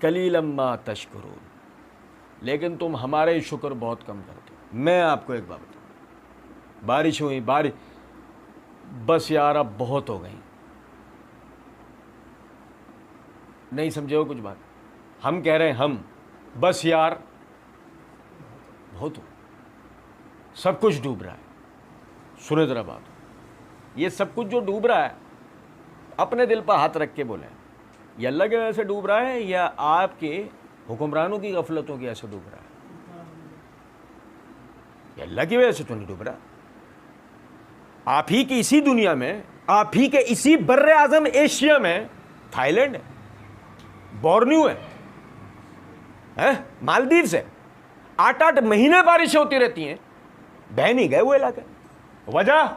कलीलम मा तशकुरून, लेकिन तुम हमारे शुक्र बहुत कम करते हो। मैं आपको एक बात बताऊँ, बारिश हुई, बारिश बस यार अब बहुत हो गई। नहीं समझे हो कुछ बात? हम कह रहे हैं हम, बस यार बहुत हो, सब कुछ डूब रहा है। सुने जरा बात, ये सब कुछ जो डूब रहा है अपने दिल पर हाथ रख के बोले, ये अल्लाह की वजह से डूब रहा है या आपके हुक्मरानों की गफलतों की वजह से डूब रहा है? ये अल्लाह की वजह से तो नहीं डूब रहा। आप ही की इसी दुनिया में, आप ही के इसी बर्रे आजम एशिया में थाईलैंड है, बोर्नियो है, मालदीव से 8-8 महीने बारिशें होती रहती हैं, बह नहीं गए वो इलाके। वजह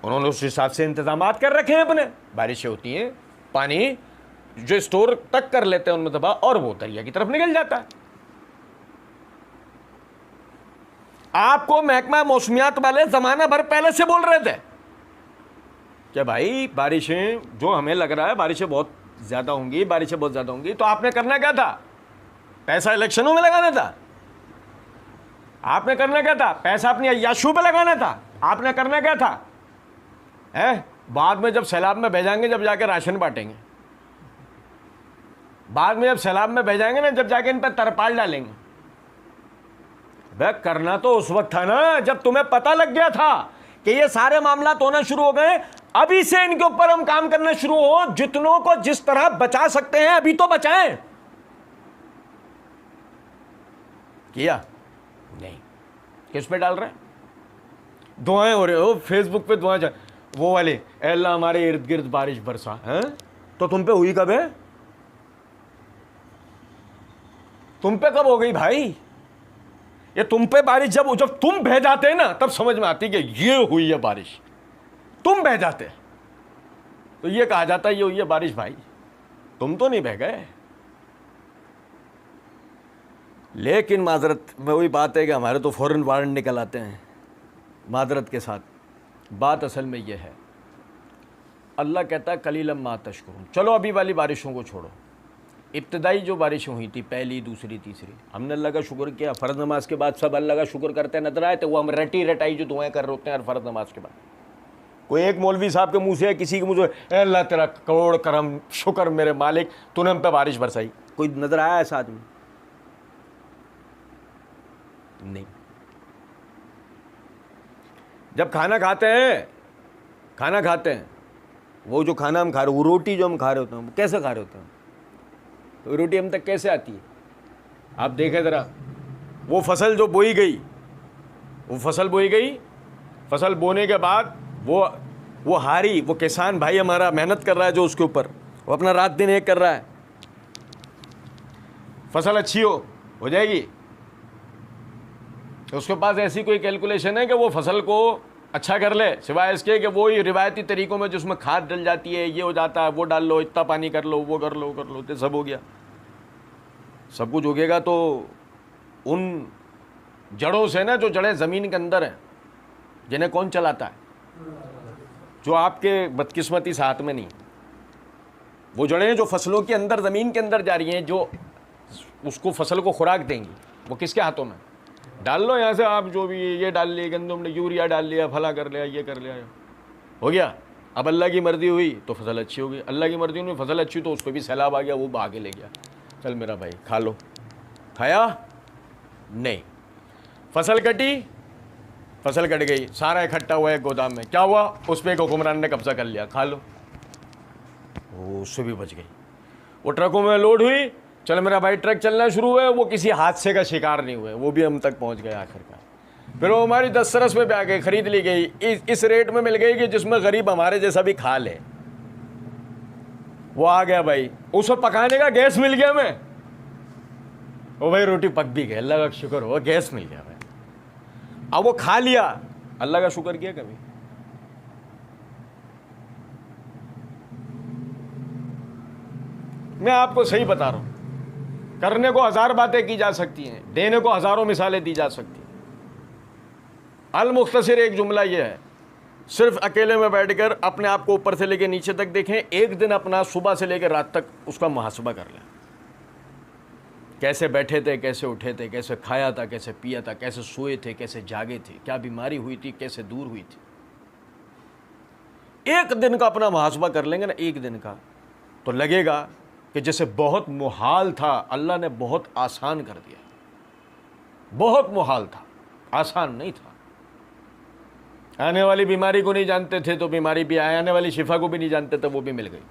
उन्होंने उस हिसाब से इंतजाम कर रखे हैं अपने। बारिशें होती हैं, पानी जो स्टोर तक कर लेते हैं उनमें दबा, और वो दरिया की तरफ निकल जाता है। आपको महकमा मौसमियात वाले जमाना भर पहले से बोल रहे थे कि भाई बारिशें, जो हमें लग रहा है बारिशें बहुत ज्यादा होंगी, बारिशें बहुत ज्यादा होंगी, तो आपने करना क्या था? पैसा इलेक्शनों में लगाना था। आपने करना क्या था? पैसा अपनी अय्याशों पे लगाना था। आपने करना क्या था? बाद में जब सैलाब में भेजाएंगे, जब जाके राशन बांटेंगे। बाद में जब सैलाब में भेजाएंगे ना, जब जाके इन पर तरपाल डालेंगे। वह करना तो उस वक्त था ना जब तुम्हें पता लग गया था कि ये सारे मामला होना शुरू हो गए। अभी से इनके ऊपर हम काम करना शुरू हो, जितनों को जिस तरह बचा सकते हैं अभी तो बचाएं। किया नहीं। किस पे डाल रहे हैं? दुआएं हो रहे हो फेसबुक पे, दुआएं वो वाले, अल्लाह हमारे इर्द गिर्द बारिश बरसा है। तो तुम पे हुई कब है? तुम पे कब हो गई भाई? ये तुम पे बारिश जब तुम बह जाते हैं ना, तब समझ में आती कि ये हुई है बारिश। तुम बह जाते तो ये कहा जाता है ये हुई है बारिश। भाई तुम तो नहीं बह गए। लेकिन माजरत में वही बात है कि हमारे तो फौरन वारंट निकल आते हैं। माजरत के साथ बात असल में यह है, अल्लाह कहता है कलीलम मा तशकुरून। चलो अभी वाली बारिशों को छोड़ो, इब्तदाई जो बारिशें हुई थी, पहली, दूसरी, तीसरी, हमने अल्लाह का शुक्र किया। फ़र्ज़ नमाज के बाद सब अल्लाह का शुक्र करते नजर आए, तो वो हम रटी रटाई जो दुआएं कर रहे होते हैं हर फ़र्ज़ नमाज के बाद। कोई एक मौलवी साहब के मुंह से, किसी के मुंह से, अल्लाह तेरा करोड़ करम, शुक्र मेरे मालिक तूने हम पे बारिश बरसाई, कोई नजर आया ऐसा आदमी? नहीं। जब खाना खाते हैं, वो जो खाना हम खा रहे, वो रोटी जो हम खा रहे होते हैं, वो कैसे खा रहे होते हैं? तो रोटी हम तक कैसे आती है? आप देखें ज़रा, वो फसल जो बोई गई, फसल बोने के बाद वो हारी, वो किसान भाई हमारा मेहनत कर रहा है जो उसके ऊपर, वो अपना रात दिन एक कर रहा है। फसल अच्छी हो जाएगी तो उसके पास ऐसी कोई कैलकुलेशन है कि वो फसल को अच्छा कर ले, सिवाय इसके कि वो ही रिवायती तरीकों में जिसमें खाद डल जाती है, ये हो जाता है, वो डाल लो, इतना पानी कर लो, वो कर लो तो सब हो गया। सब कुछ उगेगा तो उन जड़ों से ना, जो जड़ें ज़मीन के अंदर हैं, जिन्हें कौन चलाता है? जो आपके बदकिस्मती से हाथ में नहीं, वो जड़ें जो फसलों के अंदर, ज़मीन के अंदर जा रही हैं, जो उसको फसल को खुराक देंगी, वो किसके हाथों में? डाल लो यहाँ से आप जो भी, ये डाल लिए गंदम ने, यूरिया डाल लिया, फला कर लिया, ये कर लिया, हो गया। अब अल्लाह की मर्जी हुई तो फसल अच्छी होगी, अल्लाह की मर्जी हुई फसल अच्छी तो उस पर भी सैलाब आ गया, वो आगे ले गया, चल मेरा भाई खा लो। खाया नहीं। फसल कट गई, सारा इकट्ठा हुआ है गोदाम में, क्या हुआ? उस पर एक हुक्मरान ने कब्जा कर लिया, खा लो, वो उससे भी बच गई। वो ट्रकों में लोड हुई, चल मेरा भाई ट्रक चलना शुरू हुए, वो किसी हादसे का शिकार नहीं हुए, वो भी हम तक पहुंच गए आखिरकार। फिर वो हमारी 10 सरस में भी आ गई, खरीद ली गई, इस रेट में मिल गई कि जिसमें गरीब हमारे जैसा भी खा ले। वो आ गया भाई, उसको पकाने का गैस मिल गया हमें, वो भाई रोटी पक भी गई, अल्लाह का शुक्र हो, गैस मिल गया भाई। अब वो खा लिया, अल्लाह का शुक्र किया कभी? मैं आपको सही बता रहा हूं, करने को 1000 बातें की जा सकती हैं, देने को हज़ारों मिसालें दी जा सकती हैं। अल मुख्तसर एक जुमला यह है, सिर्फ अकेले में बैठकर अपने आप को ऊपर से लेकर नीचे तक देखें, एक दिन अपना सुबह से लेकर रात तक उसका मुहासबा कर लें। कैसे बैठे थे, कैसे उठे थे, कैसे खाया था, कैसे पिया था, कैसे सोए थे, कैसे जागे थे, क्या बीमारी हुई थी, कैसे दूर हुई थी। एक दिन का अपना मुहासबा कर लेंगे ना, एक दिन का, तो लगेगा कि जैसे बहुत मुहाल था, अल्लाह ने बहुत आसान कर दिया। बहुत मुहाल था, आसान नहीं था। आने वाली बीमारी को नहीं जानते थे तो बीमारी भी आई, आने वाली शिफा को भी नहीं जानते थे, वो भी मिल गई।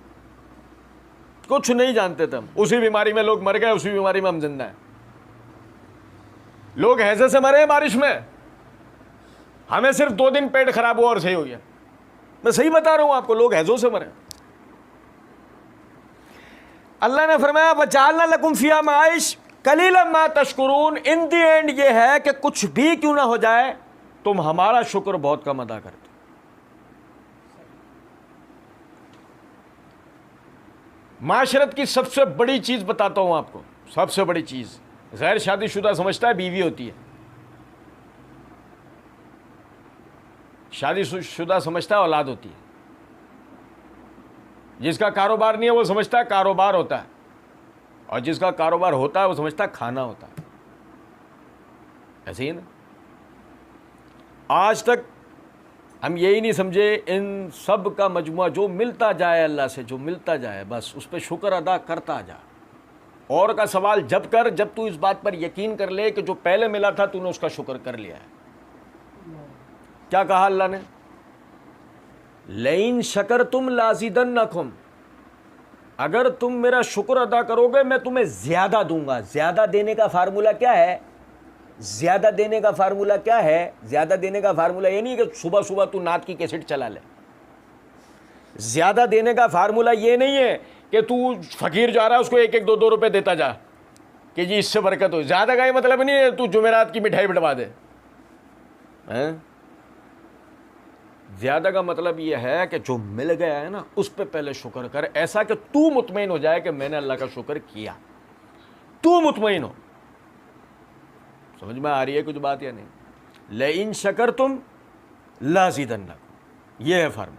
कुछ नहीं जानते थे हम, उसी बीमारी में लोग मर गए, उसी बीमारी में हम जिंदा हैं। लोग हैजे से मरे हैं बारिश में, हमें सिर्फ 2 दिन पेट खराब हुआ और सही हो गया। मैं सही बता रहा हूं आपको, लोग हैजों से मरे। अल्लाह ने फरमाया वजालना लकुम फिया माइश कलीलन मा तशकुरून। इन दी एंड ये है कि कुछ भी क्यों ना हो जाए, तुम हमारा शुक्र बहुत कम अदा करते। माशरत की सबसे बड़ी चीज बताता हूं आपको, सबसे बड़ी चीज, गैर शादीशुदा समझता है बीवी होती है, शादीशुदा समझता है औलाद होती है। जिसका कारोबार नहीं है वो समझता है कारोबार होता है, और जिसका कारोबार होता है वो समझता है खाना होता है। ऐसे ही ना, आज तक हम यही नहीं समझे, इन सब का मजमुआ जो मिलता जाए अल्लाह से, जो मिलता जाए बस उस पर शुक्र अदा करता जा। और का सवाल जब कर, जब तू इस बात पर यकीन कर ले कि जो पहले मिला था तूने उसका शुक्र कर लिया है। क्या कहा अल्लाह ने? लइन शकर तुम लाजिदन्नकुम, अगर तुम मेरा शुक्र अदा करोगे मैं तुम्हें ज्यादा दूंगा। ज्यादा देने का फार्मूला क्या है? ज्यादा देने का फार्मूला क्या है? ज्यादा देने का फार्मूला ये नहीं कि सुबह सुबह तू नात की कैसेट चला ले। ज्यादा देने का फार्मूला ये नहीं है कि तू फकीर जा रहा है उसको 1-1, 2-2 रुपए देता जा कि जी इससे बरकत हो। ज्यादा का ये मतलब नहीं है तू जुमेरात की मिठाई बंटवा दे। ज्यादा का मतलब यह है कि जो मिल गया है ना उस पर पहले शुक्र कर, ऐसा कि तू मुतमईन हो जाए कि मैंने अल्लाह का शुक्र किया। तू मुतमईन हो। समझ में आ रही है कुछ बात या नहीं? लइन शकर तुम लाजिदन्नकुम, यह है फर्म।